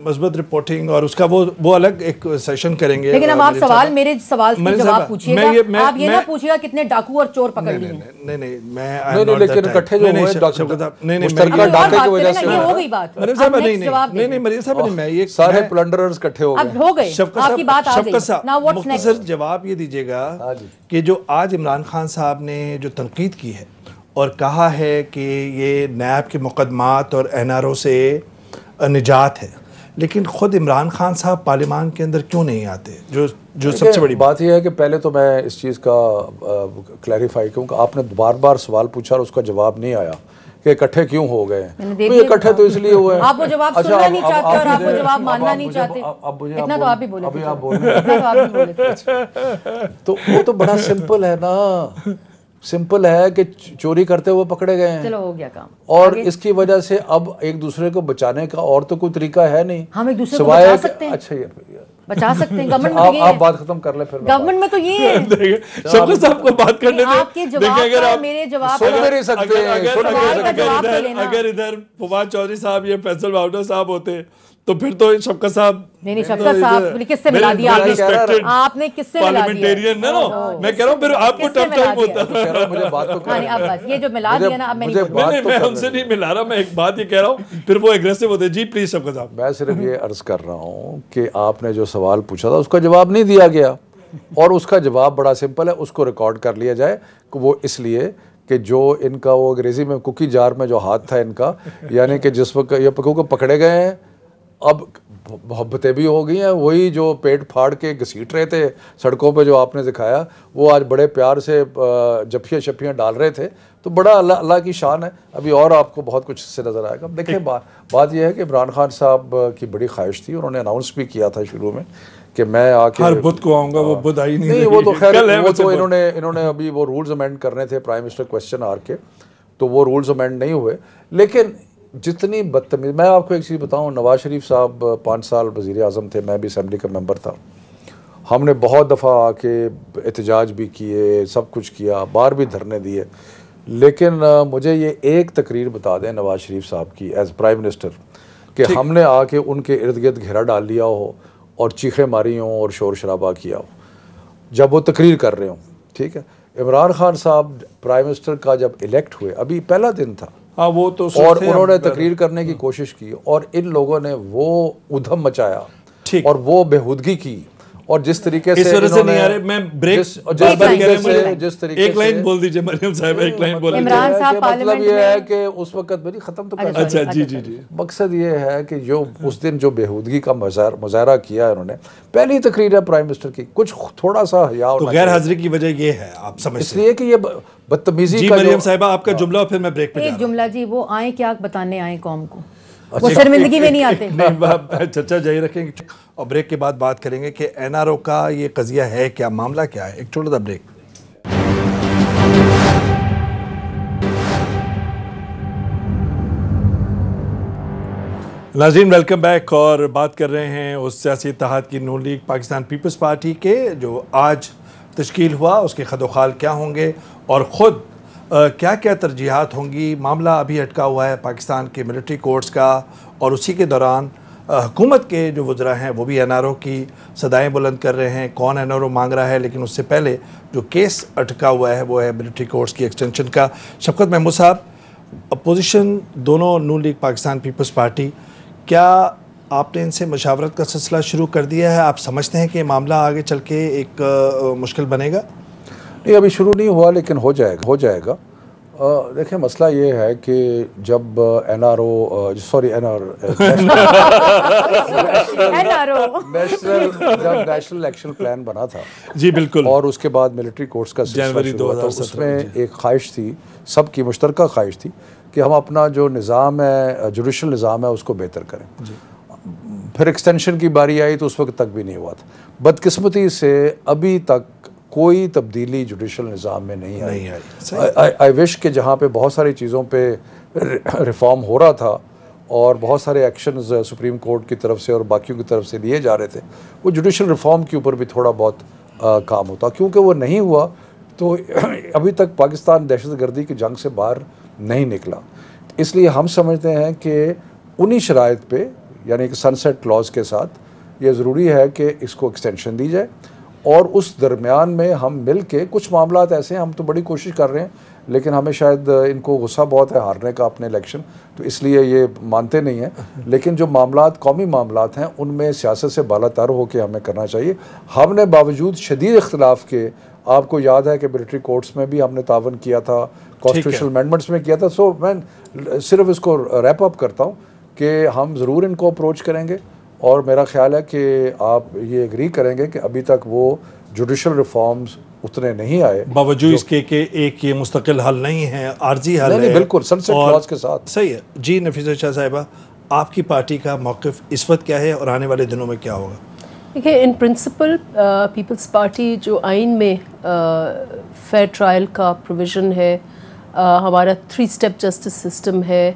مثبت رپورٹنگ اور اس کا وہ الگ ایک سیشن کریں گے. لیکن اب آپ سوال, میرے سوال کا جواب پوچھیے گا, آپ یہ نہ پوچھیے گا کتنے ڈاکو اور چور پکڑ لیے. نہیں میں لیکن اکٹھے جو ہوئے مشترکہ ڈاکے کی وجہ سے ہو گئی بات. مریم صاحب نہیں مریم صاحب نہیں, میں یہ سارے پلنڈررز اکٹھے ہو گئے. اب ہو گئے, آپ کی بات آ گئی. مختصر جواب یہ دیجیے گا کہ جو آج عمران خان صاحب نے جو تنقید کی ہے اور کہا ہے کہ یہ نیب کے مقدمات اور NRO سے نجات ہے, لیکن خود عمران خان صاحب پارلیمان کے اندر کیوں نہیں آتے؟ جو سب سے بڑی بات یہ ہے کہ پہلے تو میں اس چیز کا کلیریفائی کروں کہ آپ نے بار بار سوال پوچھا اور اس کا جواب نہیں آیا کہ اکٹھے کیوں ہو گئے ہیں. یہ اکٹھے تو اس لیے ہوئے ہیں, آپ وہ جواب سننا نہیں چاہتے اور آپ وہ جواب ماننا نہیں چاہتے. اتنا تو آپ ہی بولے, ابھی آپ بولے. تو وہ تو بڑا سمپل ہے نا, سمپل ہے کہ چوری کرتے ہوئے پکڑے گئے ہیں, چلو ہو گیا کام. اور اس کی وجہ سے اب ایک دوسرے کو بچانے کا اور تو کوئی طریقہ ہے نہیں. ہم ایک دوسرے کو بچا سکتے ہیں. اچھا بچا سکتے ہیں, گورنمنٹ میں آپ بات ختم کر لیں پھر. گورنمنٹ میں تو یہ ہے, شفقت صاحب کو بات کرنے دیں. آپ کے جواب کا میرے جواب سن بھی نہیں سکتے. اگر ادھر فواد چودھری صاحب یا فیصل باؤڈر صاحب ہوتے تو پھر تو شفقت صاحب نہیں شفقت صاحب کس سے ملا دیا آپ نے, کس سے ملا دیا؟ میں کہہ رہا ہوں پھر آپ کو ٹف ٹائم ہوتا ہے. مجھے بات تو کریں, اب بس یہ جو ملا دیا نا, اب میں ان سے نہیں ملا رہا, میں ایک بات یہ کہہ رہا ہوں پھر وہ ایگریسو ہوتے. جی پلیز شفقت صاحب. میں صرف یہ عرض کر رہا ہوں کہ آپ نے جو سوال پوچھا تھا اس کا جواب نہیں دیا گیا, اور اس کا جواب بڑا سمپل ہے, اس کو ریکارڈ کر لیا جائے. وہ اس لیے کہ جو ان کا وہ انگریزی میں کوکی جار میں جو ہاتھ تھا ان کا, یعنی کہ جس وقت یہ پکڑے گئے ہیں, اب محبتیں بھی ہو گئی ہیں. وہی جو پیٹ پھاڑ کے گھسیٹ رہے تھے سڑکوں پہ جو آپ نے دکھایا, وہ آج بڑے پیار سے جپیاں شپیاں ڈال رہے تھے. تو بڑا اللہ کی شان ہے. ابھی اور آپ کو بہت کچھ سے نظر آئے گا. دیکھیں بات یہ ہے کہ عمران خان صاحب کی بڑی خواہش تھی, انہوں نے اناؤنس بھی کیا تھا شروع میں کہ میں آ کے ہر بدھ کو آؤں گا. وہ بدھ آئی نہیں. وہ تو خیر وہ تو انہوں نے ابھی وہ رولز امینڈ کرنے تھے پرائم منسٹر کوسچن آر کے, تو وہ رولز امینڈ نہیں ہوئے. لیکن جتنی بدتمیز, میں آپ کو ایک چیز بتاؤں, نواز شریف صاحب 5 سال وزیر اعظم تھے, میں بھی اسمبلی کا ممبر تھا. ہم نے بہت دفعہ آ کے احتجاج بھی کیے, سب کچھ کیا, باہر بھی دھرنے دیے. لیکن مجھے یہ ایک تقریر بتا دیں نواز شریف صاحب کی ایز پرائم منسٹر کہ ہم نے آ کے ان کے ارد گرد گھیرا ڈال لیا ہو اور چیخیں ماری ہوں اور شور شرابہ کیا ہو جب وہ تقریر کر رہے ہوں. ٹھیک ہے, عمران خان صاحب پرائم منسٹر کا جب الیکٹ ہوئے, ابھی پہلا دن تھا, وہ تو اور انہوں نے تقریر کرنے کی کوشش کی, اور ان لوگوں نے وہ ادھم مچایا اور وہ بےہودگی کی. اور جس طریقے سے نہیں آ رہے, میں ایک لائن بول دیجیے مریم صاحب, ایک لائن بول دیجیے. مطلب یہ ہے کہ اس وقت میری ختم تو کرنا. اچھا جی. مقصد یہ ہے کہ جو اس دن جو بےہودگی کا مظاہرہ کیا انہوں نے, پہلی تقریر ہے پرائم منسٹر کی, کچھ تھوڑا سا حیا ہونا غیر حاضری کی وجہ یہ ہے آپ سمجھتے ہیں, اس لیے کہ یہ بدتمیزی کا. مریم صاحبہ آپ کا جملہ, پھر میں بریک پہ ایک جملہ جی, وہ آئیں کیا بتانے آئیں قوم کو, وہ شرمندگی میں نہیں آتے. چرچا جاری رکھیں گے اور بریک کے بعد بات کریں گے کہ این آر او کا یہ قضیہ ہے کیا, معاملہ کیا ہے. ایک چھوٹا سا بریک. ناظرین ویلکم بیک, اور بات کر رہے ہیں اس سیاسی اتحاد کی نون لیگ پاکستان پیپلز پارٹی کے جو آج تشکیل ہوا, اس کے خد و خال کیا ہوں گے اور خود کیا کیا ترجیحات ہوں گی. معاملہ ابھی اٹکا ہوا ہے پاکستان کے ملٹری کورٹس کا, اور اسی کے دوران حکومت کے جو وزراء ہیں وہ بھی این آر او کی صدائیں بلند کر رہے ہیں. کون این آر او مانگ رہا ہے, لیکن اس سے پہلے جو کیس اٹکا ہوا ہے وہ ہے ملٹری کورٹس کی ایکسٹینشن کا. شفقت محمود صاحب, اپوزیشن دونوں نون لیگ پاکستان پیپلز پارٹی, کیا آپ نے ان سے مشاورت کا سلسلہ شروع کر دیا ہے؟ آپ سمجھتے ہیں کہ معاملہ آگے چل کے ایک مشکل بنے گا؟ نہیں, ابھی شروع نہیں ہوا, لیکن ہو جائے گا. دیکھیں مسئلہ یہ ہے کہ جب N R O national action plan بنا تھا, جی بالکل, اور اس کے بعد ملٹری کورٹس کا جنوری 2017, اس میں ایک خواہش تھی, سب کی مشترکہ خواہش تھی کہ ہم اپنا جو نظام ہے, جوڈیشل نظام ہے, اس کو بہتر کریں. پھر ایکسٹینشن کی باری آئی تو اس وقت تک بھی نہیں ہوا تھا. بدقسمتی سے ابھی تک کوئی تبدیلی جوڈیشل نظام میں نہیں آئی. آئی وش کہ جہاں پہ بہت ساری چیزوں پہ ریفارم ہو رہا تھا اور بہت سارے ایکشنز سپریم کورٹ کی طرف سے اور باقیوں کی طرف سے لیے جا رہے تھے, وہ جوڈیشل ریفارم کے اوپر بھی تھوڑا بہت کام ہوتا. کیونکہ وہ نہیں ہوا تو ابھی تک پاکستان دہشت گردی کی جنگ سے باہر نہیں نکلا. اس لیے ہم سمجھتے ہیں کہ انہی شرائط پہ, یعنی کہ سن سیٹ کلاز کے ساتھ, یہ ضروری ہے کہ اس کو ایکسٹینشن دی جائے. اور اس درمیان میں ہم مل کے, کچھ معاملات ایسے ہیں, ہم تو بڑی کوشش کر رہے ہیں, لیکن ہمیں شاید ان کو غصہ بہت ہے ہارنے کا اپنے الیکشن, تو اس لیے یہ مانتے نہیں ہیں. لیکن جو معاملات قومی معاملات ہیں ان میں سیاست سے بالا تر ہو کے ہمیں کرنا چاہیے. ہم نے باوجود شدید اختلاف کے, آپ کو یاد ہے کہ ملٹری کورٹس میں بھی ہم نے تعاون کیا تھا, کانسٹیٹیوشنل امینڈمنٹس میں کیا تھا. سو میں صرف اس کو ریپ اپ کرتا ہوں کہ ہم ضرور ان کو اپروچ کریں گے, اور میرا خیال ہے کہ آپ یہ ایگری کریں گے کہ ابھی تک وہ جوڈیشل ریفارمز اتنے نہیں آئے, باوجود اس کے کہ ایک یہ مستقل حل نہیں ہے, عارضی حل ہے. بالکل سن سیٹ کلاز کے ساتھ. صحیح ہے. جی نفیسہ شاہ صاحبہ, آپ کی پارٹی کا موقف اس وقت کیا ہے اور آنے والے دنوں میں کیا ہوگا؟ دیکھیے, ان پرنسپل پیپلز پارٹی جو آئین میں فیئر ٹرائل کا پروویژن ہے, ہمارا 3 اسٹیپ جسٹس سسٹم ہے,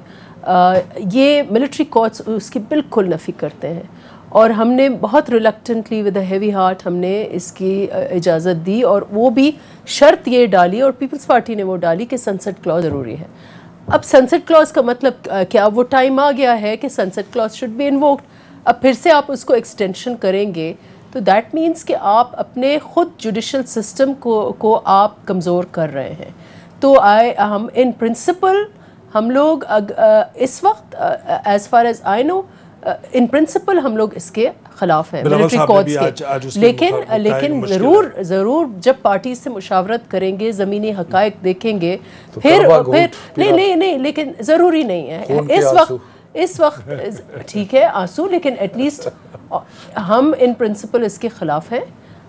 یہ ملٹری کورٹس اس کی بالکل نفی کرتے ہیں. اور ہم نے بہت ریلیکٹنٹلی ود اے ہیوی ہارٹ ہم نے اس کی اجازت دی, اور وہ بھی شرط یہ ڈالی, اور پیپلز پارٹی نے وہ ڈالی کہ سنسیٹ کلاز ضروری ہے. اب سنسیٹ کلاز کا مطلب کیا, وہ ٹائم آ گیا ہے کہ sunset Claus should be invoked. اب پھر سے آپ اس کو ایکسٹینشن کریں گے تو دیٹ مینس کہ آپ اپنے خود جوڈیشل سسٹم کو آپ کمزور کر رہے ہیں. تو ہم ان پرنسپل ہم لوگ اس وقت as far as I know in principle ہم لوگ اس کے خلاف ہیں ملٹری کورٹس کے. لیکن ضرور جب پارٹی سے مشاورت کریں گے, زمینی حقائق دیکھیں گے, پھر نہیں لیکن ضروری نہیں ہے اس وقت ٹھیک ہے آنسو، لیکن ایٹ لیسٹ ہم ان پرنسپل اس کے خلاف ہیں،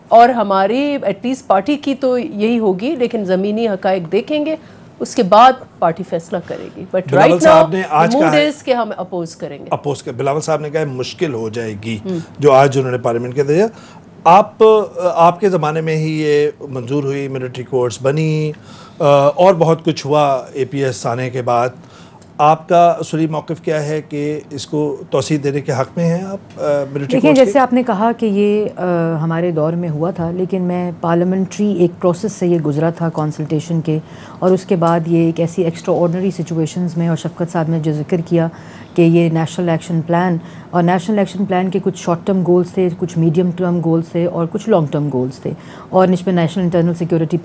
اور ہماری ایٹ لیسٹ پارٹی کی تو یہی ہوگی، لیکن زمینی حقائق دیکھیں گے اس کے بعد پارٹی فیصلہ کرے گی. بٹ رائٹ ناؤ موڈ از کہ ہم اپوز کریں گے. اپوز کر بلاول صاحب نے کہا مشکل ہو جائے گی جو آج انہوں نے پارلیمنٹ کے دیا. آپ کے زمانے میں ہی یہ منظور ہوئی، ملٹری کورٹس بنی اور بہت کچھ ہوا اے پی ایس آنے کے بعد. آپ کا اصولی موقف کیا ہے کہ اس کو توسیع دینے کے حق میں ہیں آپ ملٹری دیکھیں جیسے آپ نے کہا کہ یہ ہمارے دور میں ہوا تھا، لیکن میں پارلیمنٹری ایک پروسیس سے یہ گزرا تھا کنسلٹیشن کے، اور اس کے بعد یہ ایک ایسی ایکسٹرا آرڈنری سچویشنز میں، اور شفقت صاحب نے جو ذکر کیا کہ یہ نیشنل ایکشن پلان، اور نیشنل ایکشن پلان کے کچھ شارٹ ٹرم گولز تھے، کچھ میڈیم ٹرم گولز تھے اور کچھ لانگ ٹرم گولز تھے، اور اس میں نیشنل انٹرنل سیکورٹی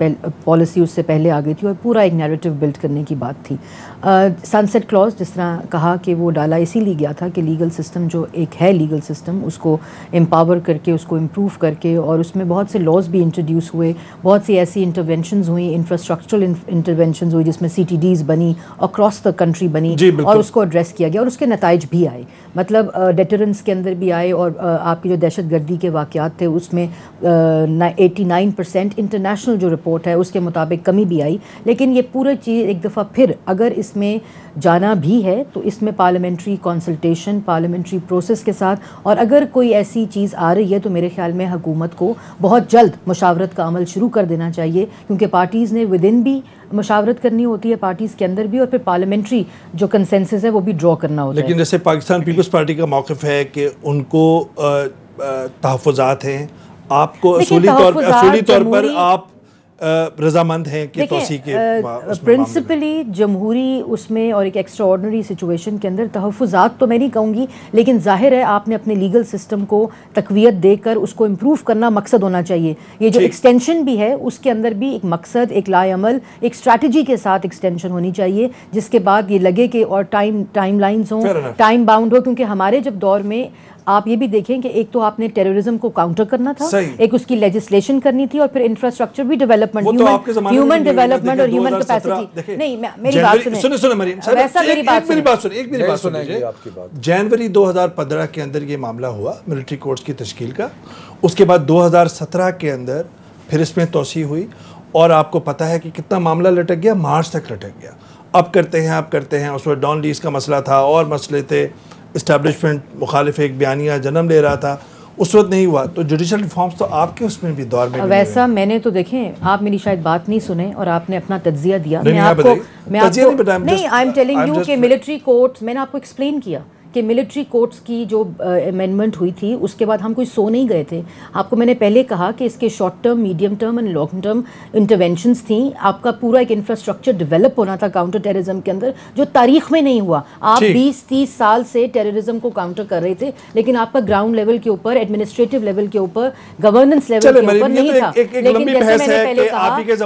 پالیسی اس سے پہلے آ گئی تھی، اور پورا ایک نیریٹو بلڈ کرنے کی بات تھی. سن سیٹ کلاز جس طرح کہا کہ وہ ڈالا اسی لیے گیا تھا کہ لیگل سسٹم جو ایک ہے لیگل سسٹم اس کو امپاور کر کے، اس کو امپروو کر کے، اور اس میں بہت سے لاز بھی انٹروڈیوس ہوئے، بہت سی ایسی انٹرونشنز ہوئیں، انفراسٹرکچرل انٹرونشنز ہوئی جس میں سی ٹی ڈیز بنی، اکراس دا کنٹری بنی، اور اس کو ایڈریس کیا گیا، اور اس کے نتائج بھی آئے، مطلب ڈیٹرنس کے اندر بھی آئے، اور آپ کی جو دہشت گردی کے واقعات تھے اس میں 89% انٹرنیشنل جو رپورٹ ہے اس کے مطابق کمی بھی آئی. لیکن یہ پورا چیز ایک دفعہ پھر اگر اس میں جانا بھی ہے تو اس میں پارلیمنٹری کنسلٹیشن، پارلیمنٹری پروسیس کے ساتھ، اور اگر کوئی ایسی چیز آ رہی ہے تو میرے خیال میں حکومت کو بہت جلد مشاورت کا عمل شروع کر دینا چاہیے، کیونکہ پارٹیز نے ود ان بھی مشاورت کرنی ہوتی ہے، پارٹیز کے اندر بھی، اور پھر پارلیمنٹری جو کنسنسس ہے وہ بھی ڈرا کرنا ہوتا ہے. لیکن جیسے پاکستان پیپلز پارٹی کا موقف ہے کہ ان کو تحفظات ہیں، آپ کو اصولی طور پر آپ رضامند ہیں کہ توسیع کے پرنسپلی جمہوری اس میں اور ایک ایکسٹرا آرڈنری سچویشن کے اندر تحفظات تو میں نہیں کہوں گی، لیکن ظاہر ہے آپ نے اپنے لیگل سسٹم کو تقویت دے کر اس کو امپروو کرنا مقصد ہونا چاہیے. یہ جو ایکسٹینشن بھی ہے اس کے اندر بھی ایک مقصد، ایک لائے عمل، ایک اسٹریٹجی کے ساتھ ایکسٹینشن ہونی چاہیے، جس کے بعد یہ لگے کہ اور ٹائم لائنز ہوں، ٹائم باؤنڈ ہو. کیونکہ ہمارے جب دور میں آپ یہ بھی دیکھیں کہ ایک تو آپ نے ٹیررزم کو کاؤنٹر کرنا تھا، ایک اس کی لیجسلیشن کرنی تھی، اور پھر انفراسٹرکچر بھی ڈیولپمنٹ، ہیومن ڈیولپمنٹ اور ہیومن کیپیسٹی. نہیں میری بات سنیں، ویسا میری بات سنیں. جنوری 2015 کے اندر یہ معاملہ ہوا ملٹری کورٹس کی تشکیل کا، اس کے بعد 2017 کے اندر پھر اس میں توسیع ہوئی، اور آپ کو پتہ ہے کہ کتنا معاملہ لٹک گیا، مارچ تک لٹک گیا. اب کرتے ہیں. اس وقت ڈان لیز کا مسئلہ تھا اور مسئلے تھے، اسٹیبلشمنٹ مخالف ایک بیانیہ جنم لے رہا تھا، اس وقت نہیں ہوا. تو جوڈیشل ریفارمز تو آپ کے اس میں بھی دور میں ویسا میں نے تو دیکھیں، آپ میری شاید بات نہیں سنیں اور آپ نے اپنا تجزیہ دیا. میں آپ کو نہیں، آئی ایم ٹیلنگ یو کہ ملٹری کورٹس، میں نے آپ کو ایکسپلین کیا کہ ملٹری کورٹس کی جو امینڈمنٹ ہوئی تھی اس کے بعد ہم کوئی سو نہیں گئے تھے. آپ کو میں نے پہلے کہا کہ اس کے short term, medium term and long term interventions تھیں. آپ کا پورا ایک انفراسٹرکچر ڈیولپ ہونا تھا کاؤنٹر ٹیررزم کے اندر، جو تاریخ میں نہیں ہوا. آپ 20-30 سال سے ٹیررزم کو کاؤنٹر کر رہے تھے، لیکن آپ کا گراؤنڈ لیول کے اوپر، ایڈمنسٹریٹو لیول کے اوپر، گورننس لیول کے اوپر نہیں تھا. لیکن جیسے میں نے پہلے کہا کہ اس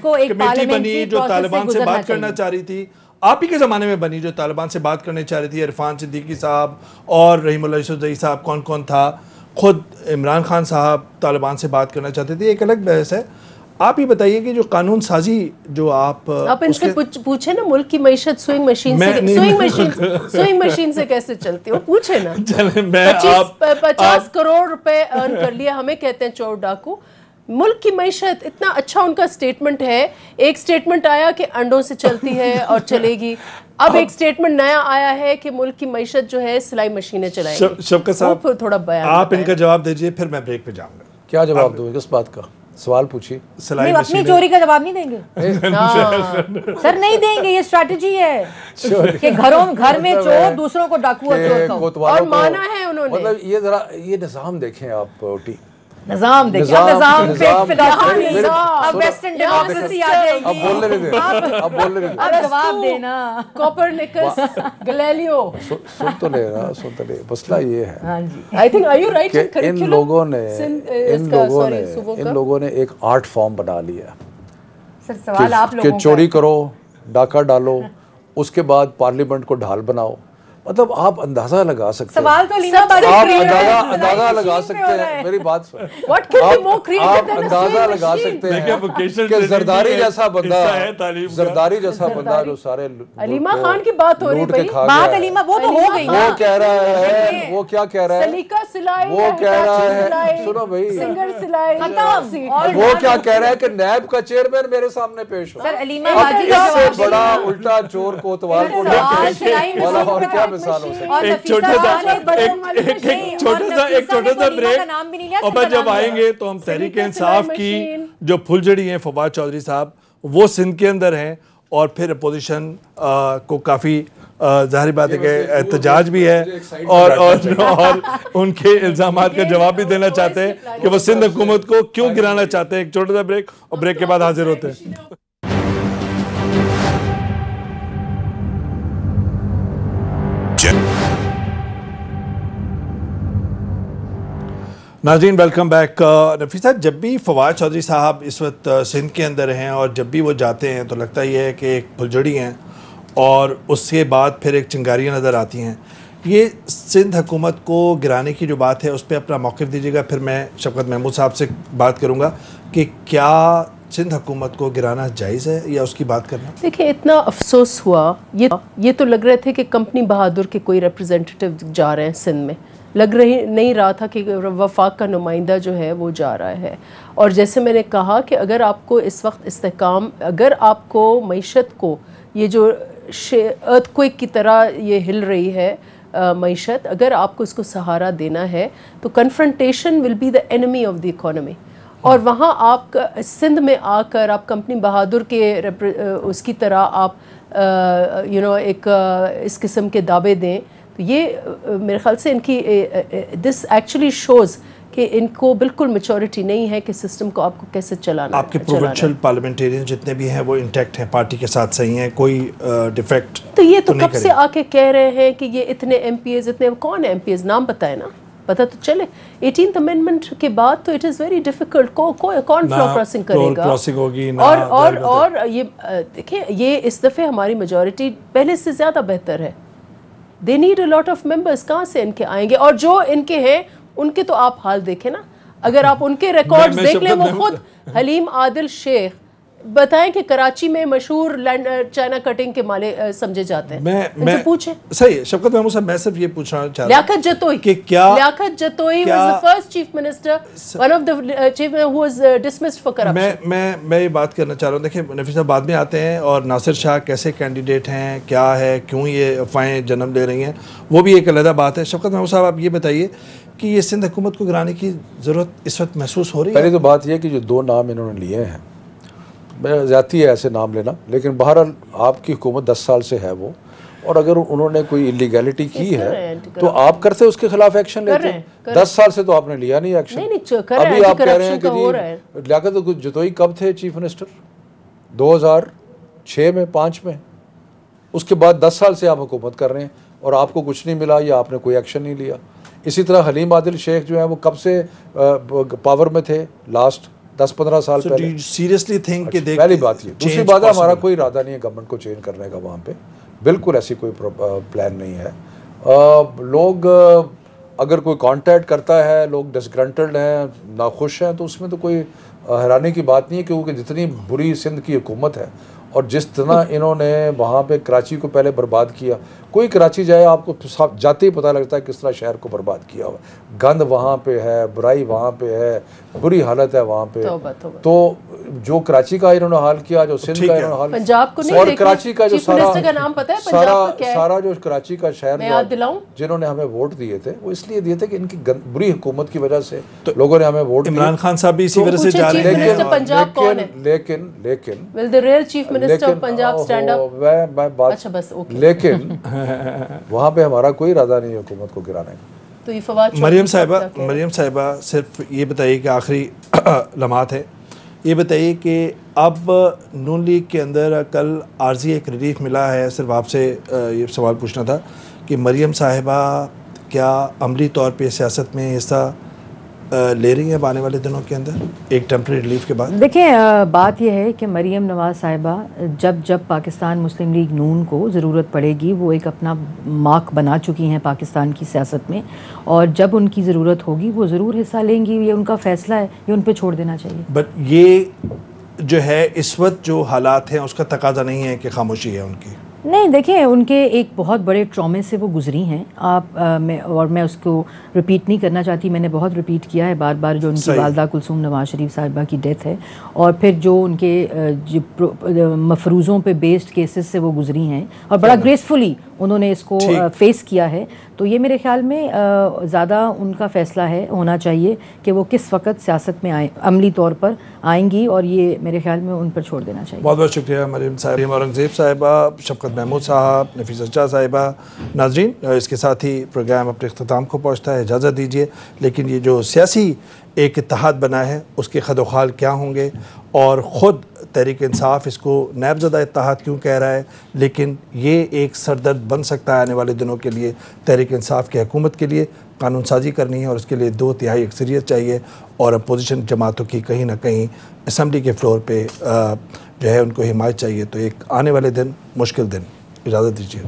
کو ایک پارلیمنٹری پروسیس سے گزرنا چاہیے. آپ ہی کے زمانے میں بنی جو طالبان سے بات کرنے چاہ رہی تھی، عرفان صدیقی صاحب اور رحیم اللہ یوسف زئی صاحب، کون تھا، خود عمران خان صاحب طالبان سے بات کرنا چاہتے تھے. ایک الگ بحث ہے. آپ ہی بتائیے کہ جو قانون سازی جو آپ ان سے پوچھیں نا، ملک کی معیشت سوئنگ مشین سے کیسے چلتی ہے، وہ پوچھیں نا. 50 کروڑ روپے ارن کر لیا، ہمیں کہتے ہیں چور ڈاکو. ملک کی معیشت اتنا اچھا ان کا سٹیٹمنٹ ہے. ایک سٹیٹمنٹ آیا کہ انڈوں سے چلتی ہے اور چلے گی، اب ایک سٹیٹمنٹ نیا آیا ہے کہ ملک کی معیشت جو ہے سلائی مشینیں چلائیں گی. شفقت صاحب تھوڑا بیان آپ ان کا جواب دیجئے، پھر میں بریک پہ جاؤں گا. کیا جواب دوں گے کس بات کا؟ سوال پوچھیے. نہیں، اپنی چوری کا جواب نہیں دیں گے سر، نہیں دیں گے. یہ اسٹریٹجی ہے کہ گھر میں چور، دوسروں کو ڈاکو اور مانا ہے انہوں نے. مطلب یہ ذرا یہ نظام دیکھیں آپ، نظام دیکھیں، نظام پہ فلسفی، اب ویسٹرن ڈیموکریسی آ جائے گی. اب بولنے دیں، اب بولنے دیں، اب جواب دینا. کوپرنیکس، گلیلیو سن تو لے رہا، سن تو لے. مسئلہ یہ ہے ہاں جی، I think are you right کہ ان لوگوں نے ایک آرٹ فارم بنا لیا سر. سوال آپ لوگوں کہ چوری کرو، ڈاکہ ڈالو، اس کے بعد پارلیمنٹ کو ڈھال بناؤ، مطلب آپ اندازہ لگا سکتے ہیں, سوال تو علیمہ آپ اندازہ لگا سکتے ہیں, میری بات سن, آپ اندازہ لگا سکتے ہیں کہ زرداری جیسا بندہ جو سارے علیمہ خان کی بات ہو رہی ہے, بات علیمہ وہ تو ہو گئی, وہ کہہ رہا ہے, وہ کیا کہہ رہا ہے, وہ کہہ رہا ہے, سنو بھائی, وہ کیا کہہ رہا ہے کہ نیب کا چیئرمین میرے سامنے پیش ہو. اس سے بڑا الٹا چور کوتوال کو اور کیا مثال ہو سکتی. ایک چھوٹا سا بریک, اور جب آئیں گے تو ہم تحریک انصاف کی جو پھلجھڑی ہیں فواد چودھری صاحب, وہ سندھ کے اندر ہیں, اور پھر اپوزیشن کو کافی ظاہری بات ہے کہ احتجاج بھی ہے, اور ان کے الزامات کا جواب بھی دینا چاہتے ہیں کہ وہ سندھ حکومت کو کیوں گرانا چاہتے ہیں. ایک چھوٹا سا بریک, اور بریک کے بعد حاضر ہوتے ہیں. ناظرین ویلکم بیک. نفیسہ, جب بھی فواد چودھری صاحب اس وقت سندھ کے اندر ہیں اور جب بھی وہ جاتے ہیں تو لگتا یہ ہے کہ ایک پھلجھڑی ہیں, اور اس کے بعد پھر ایک چنگاریاں نظر آتی ہیں. یہ سندھ حکومت کو گرانے کی جو بات ہے اس پہ اپنا موقف دیجیے گا, پھر میں شفقت محمود صاحب سے بات کروں گا کہ کیا سندھ حکومت کو گرانا جائز ہے یا اس کی بات کرنا. دیکھیں, اتنا افسوس ہوا, یہ تو لگ رہے تھے کہ کمپنی بہادر کے کوئی ریپریزنٹیٹیو جا رہے ہیں سندھ میں, نہیں رہا تھا کہ وفاق کا نمائندہ جو ہے وہ جا رہا ہے. اور جیسے میں نے کہا کہ اگر آپ کو اس وقت استحکام, اگر آپ کو معیشت کو, یہ جو ارتھکویک کی طرح یہ ہل رہی ہے معیشت, اگر آپ کو اس کو سہارا دینا ہے تو confrontation will be the enemy of the economy. اور وہاں آپ سندھ میں آ کر آپ کمپنی بہادر کے اس کی طرح آپ ایک اس قسم کے دعوے دیں, تو یہ میرے خیال سے ان کی دس ایکچولی شوز کہ ان کو بالکل میچورٹی نہیں ہے کہ سسٹم کو آپ کو کیسے چلانا ہے. آپ کے پروونشل پارلیمنٹیرین جتنے بھی ہیں وہ انٹیکٹ ہیں, پارٹی کے ساتھ صحیح ہیں, کوئی ڈیفیکٹ تو یہ تو کب سے آ کے کہہ رہے ہیں کہ یہ اتنے ایم پی ایز, اتنے کون ایم پی ایز, نام بتائے نا, پتہ تو چلے. 18th امینڈمنٹ کے بعد تو اٹ از ویری ڈیفیکلٹ, کون فلور کراسنگ کرے گا. اور یہ دیکھیں, یہ اس دفعہ ہماری میجورٹی پہلے سے زیادہ بہتر ہے. They need a lot of members, کہاں سے ان کے آئیں گے, اور جو ان کے ہیں ان کے تو آپ حال دیکھیں نا, اگر آپ ان کے ریکارڈز دیکھ لیں, وہ خود حلیم عادل شیخ بتائیں کہ کراچی میں مشہور چائنا کٹنگ کے مالے سمجھے جاتے ہیں, ان سے پوچھیں. صحیح شفقت محمود صاحب, میں صرف یہ پوچھنا چاہ رہا ہوں, لیاقت جتوئی کہ کیا لیاقت Jatoi was the first chief minister, one of the chief who was dismissed for corruption. میں یہ بات کرنا چاہ رہا ہوں. دیکھیں نفیس صاحب بعد میں آتے ہیں, اور ناصر شاہ کیسے کینڈیڈیٹ ہیں, کیا ہے, کیوں یہ افواہیں جنم لے رہی ہیں, وہ بھی ایک علیحدہ بات ہے. شفقت محمود صاحب آپ یہ بتائیے کہ یہ سندھ حکومت کو گرانے کی ضرورت اس وقت محسوس ہو رہی ہے. پہلے تو بات یہ کہ جو 2 نام انہوں نے لیے ہیں, میں زیادتی ہے ایسے نام لینا, لیکن بہرحال آپ کی حکومت 10 سال سے ہے وہ, اور اگر انہوں نے کوئی انلیگیلٹی کی ہے تو آپ کرتے اس کے خلاف ایکشن لیتے. 10 سال سے تو آپ نے لیا نہیں ایکشن. ابھی آپ کہہ رہے ہیں کہ جی لیاقت جتوئی کب تھے چیف منسٹر, 2006 میں 5 میں, اس کے بعد 10 سال سے آپ حکومت کر رہے ہیں اور آپ کو کچھ نہیں ملا یا آپ نے کوئی ایکشن نہیں لیا. اسی طرح حلیم عادل شیخ جو ہیں وہ کب سے پاور میں تھے, لاسٹ 10-15 سال پہلے. سیریسلی تھنک کہ پہلی بات یہ. دوسری بات ہے ہمارا کوئی ارادہ نہیں ہے گورنمنٹ کو چینج کرنے کا, وہاں پہ بالکل ایسی کوئی پلان نہیں ہے. لوگ اگر کوئی کانٹیکٹ کرتا ہے, لوگ ڈسگرنٹلڈ ہیں, ناخوش ہیں, تو اس میں تو کوئی حیرانی کی بات نہیں ہے, کیونکہ جتنی بری سندھ کی حکومت ہے اور جس طرح انہوں نے وہاں پہ کراچی کو پہلے برباد کیا. کوئی کراچی جائے آپ کو جاتے ہی پتہ لگتا ہے کس طرح شہر کو برباد کیا ہوا. گند وہاں پہ ہے, برائی وہاں پہ ہے, بری حالت ہے وہاں پہ. تو جو کراچی کا انہوں نے حال کیا, جو سندھ کا انہوں نے حال, پنجاب کو نہیں, اور کراچی کا جو سارا جو کراچی کا شہر جنہوں نے ہمیں ووٹ دیے تھے, وہ اس لیے دیے تھے کہ ان کی بری حکومت کی وجہ سے لوگوں نے ہمیں ووٹ دیے. عمران خان صاحب بھی اسی وجہ سے جا رہے ہیں, لیکن وہاں پہ ہمارا کوئی ارادہ نہیں ہے حکومت کو گرانے کا. تو یہ فواد مریم صاحبہ صرف یہ بتائیے کہ آخری لمحات ہے, یہ بتائیے کہ اب نون لیگ کے اندر کل عارضی ایک ریلیف ملا ہے, صرف آپ سے یہ سوال پوچھنا تھا کہ مریم صاحبہ کیا عملی طور پہ سیاست میں حصہ لے رہی ہیں اب آنے والے دنوں کے اندر ایک ٹیمپرری ریلیف کے بعد؟ دیکھیں بات یہ ہے کہ مریم نواز صاحبہ جب پاکستان مسلم لیگ نون کو ضرورت پڑے گی وہ ایک اپنا مارک بنا چکی ہیں پاکستان کی سیاست میں، اور جب ان کی ضرورت ہوگی وہ ضرور حصہ لیں گی، یہ ان کا فیصلہ ہے، یہ ان پہ چھوڑ دینا چاہیے۔ بٹ یہ جو ہے اس وقت جو حالات ہیں اس کا تقاضا نہیں ہے کہ خاموشی ہے ان کی؟ نہیں، دیکھیں ان کے ایک بہت بڑے ٹرامے سے وہ گزری ہیں میں اس کو ریپیٹ نہیں کرنا چاہتی، میں نے بہت ریپیٹ کیا ہے بار بار، جو ان کی والدہ کلثوم نواز شریف صاحبہ کی ڈیتھ ہے، اور پھر جو ان کے مفروضوں پہ بیسڈ کیسز سے وہ گزری ہیں، اور بڑا گریسفلی انہوں نے اس کو فیس کیا ہے، تو یہ میرے خیال میں زیادہ ان کا فیصلہ ہونا چاہیے کہ وہ کس وقت سیاست میں عملی طور پر آئیں گی، اور یہ میرے خیال میں ان پر چھوڑ دینا چاہیے۔ بہت بہت شکریہ مریم صاحب، اورنگزیب صاحبہ، شفقت محمود صاحب، نفیس شاہ صاحبہ۔ ناظرین، اس کے ساتھ ہی پروگرام اپنے اختتام کو پہنچتا ہے، اجازت دیجیے، لیکن یہ جو سیاسی ایک اتحاد بنا ہے اس کے خد و خال کیا ہوں گے، اور خود تحریک انصاف اس کو نیب زدہ اتحاد کیوں کہہ رہا ہے، لیکن یہ ایک سردرد بن سکتا ہے آنے والے دنوں کے لیے تحریک انصاف کی حکومت کے لیے۔ قانون سازی کرنی ہے اور اس کے لیے 2/3 اکثریت چاہیے، اور اپوزیشن جماعتوں کی کہیں نہ کہیں اسمبلی کے فلور پہ جو ہے ان کو حمایت چاہیے، تو ایک آنے والے دن مشکل دن۔ اجازت دیجیے۔